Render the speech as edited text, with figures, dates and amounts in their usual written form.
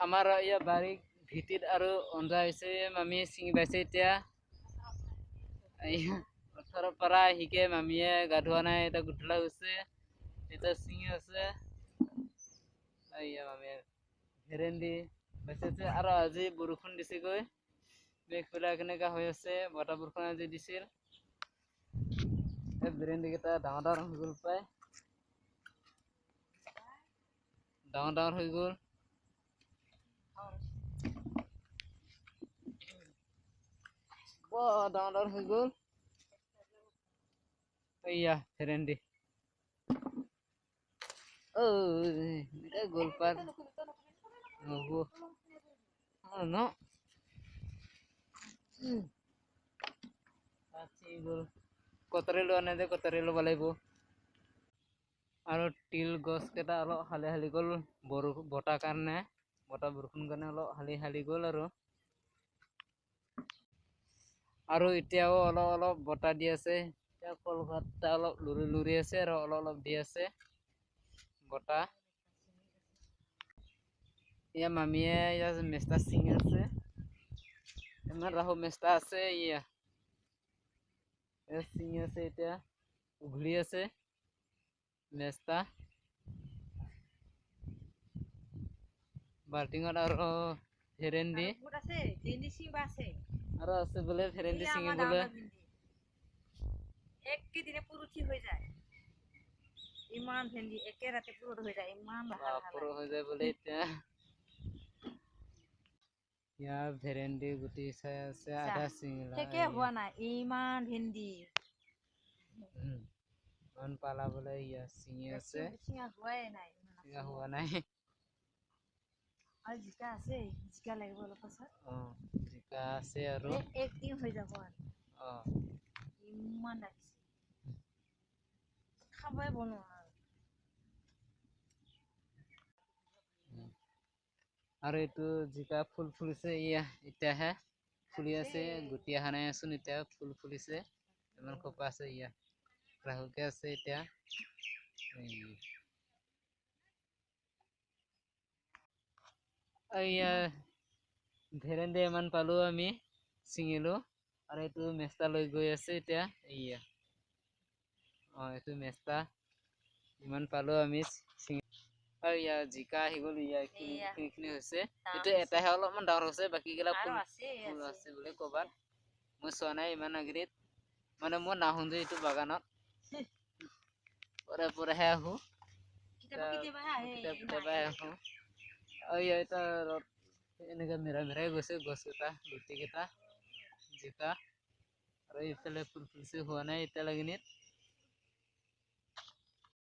আমাৰ ইয়াৰ বাৰী ভিটিত আৰু অন্ধা হৈছে মামীয়ে ছিঙি পাইছে এতিয়া পথাৰৰ পৰা আহিকে মামীয়ে গা ধোৱা নাই এটা গুঠলা হৈছে এতিয়া ছিঙি আছে মামীয়ে ভেৰেন্দি পাইছে আৰু আজি বৰষুণ দিছেগৈ মেঘবিলাক কেনেকা হৈ আছে বতাহ বৰষুণ আজি দিছিল ভেৰেন্দি কেইটা ডাঙৰ ডাঙৰ হৈ গ'ল প্ৰায় ডাঙৰ ডাঙৰ হৈ গ'ল ডাঙৰ ডাঙৰ হৈ গ'ল এয়া ভেৰেন্দি গ'ল পাৰ নহ'ব ন কটাৰী লোৱা নাই যে কটাৰী ল'ব লাগিব আৰু তিল গছ কেইটা অলপ হালি হালি গ'ল বতাহ কাৰণে বতাহ বৰষুণ কাৰণে অলপ হালি হালি গ'ল আৰু এতিয়াও অলপ অলপ বতাহ দি আছে এতিয়া কলকাতা অলপ লুৰি লুৰি আছে আৰু অলপ অলপ দি আছে বতাহ ইয়া মামীয়ে ইয়াত মেষ্টা ছিঙি আছে ইমান ৰাহু মেষ্টা আছে ইয়া ছিঙি আছে এতিয়া উঘলি আছে মেষ্টা বাল্টিঙত আৰু ভেৰেন্দি আৰু আছে বোলে ভেৰেন্দি ছিঙিবলৈ একদিনে পুৰুঠি হৈ যায় ইমান ভেন্দি একে ৰাতে পুৰুঠ হৈ যায় ইমান পুৰো হৈ যায় বোলে এতিয়া ইয়াৰ ভেৰেন্দি গুটি চাই আছে আধা ছিঙিলা শেষে হোৱা নাই ইমান ভেন্দি ইমান পালা বোলে ইয়া ছিঙি আছে ছিঙা হোৱা নাই আৰু জিকা আছে জিকা লাগিব অলপ পাছত জিকা আছে আৰু একদিন হৈ যাব আৰু ইমান লাগিছে খাবই বনোৱা আৰু এইটো জিকা ফুল ফুলিছে ইয়া এতিয়াহে ফুলি আছে গুটি অহা নাই আছোন এতিয়া ফুল ফুলিছে ইমান খোপা আছে ইয়া ৰাহুকে আছে এতিয়া ইয়া ভেৰেন্দি ইমান পালো আমি ছিঙিলো আৰু এইটো মেষ্টা লৈ গৈ আছে এতিয়া ইয়া এইটো মেষ্টা ইমান পালো আমি আৰু ইয়াৰ জিকা আহি গ'ল খিনি হৈছে এইটো এটাহে অলপমান ডাঙৰ হৈছে বাকী গিলা ফুল আছে বোলে ক'বাত মই চোৱা নাই ইমান আগৰিত মানে মই নাহো যে এইটো বাগানত পৰেহে আহো কেতিয়াবা আহো এটা ৰ'দ এনেকে মেৰাই গৈছে গছ কেইটা গুটি কেইটা জিকা আৰু এইফালে ফুল ফুলিছে হোৱা নাই এতিয়া লাগিনিত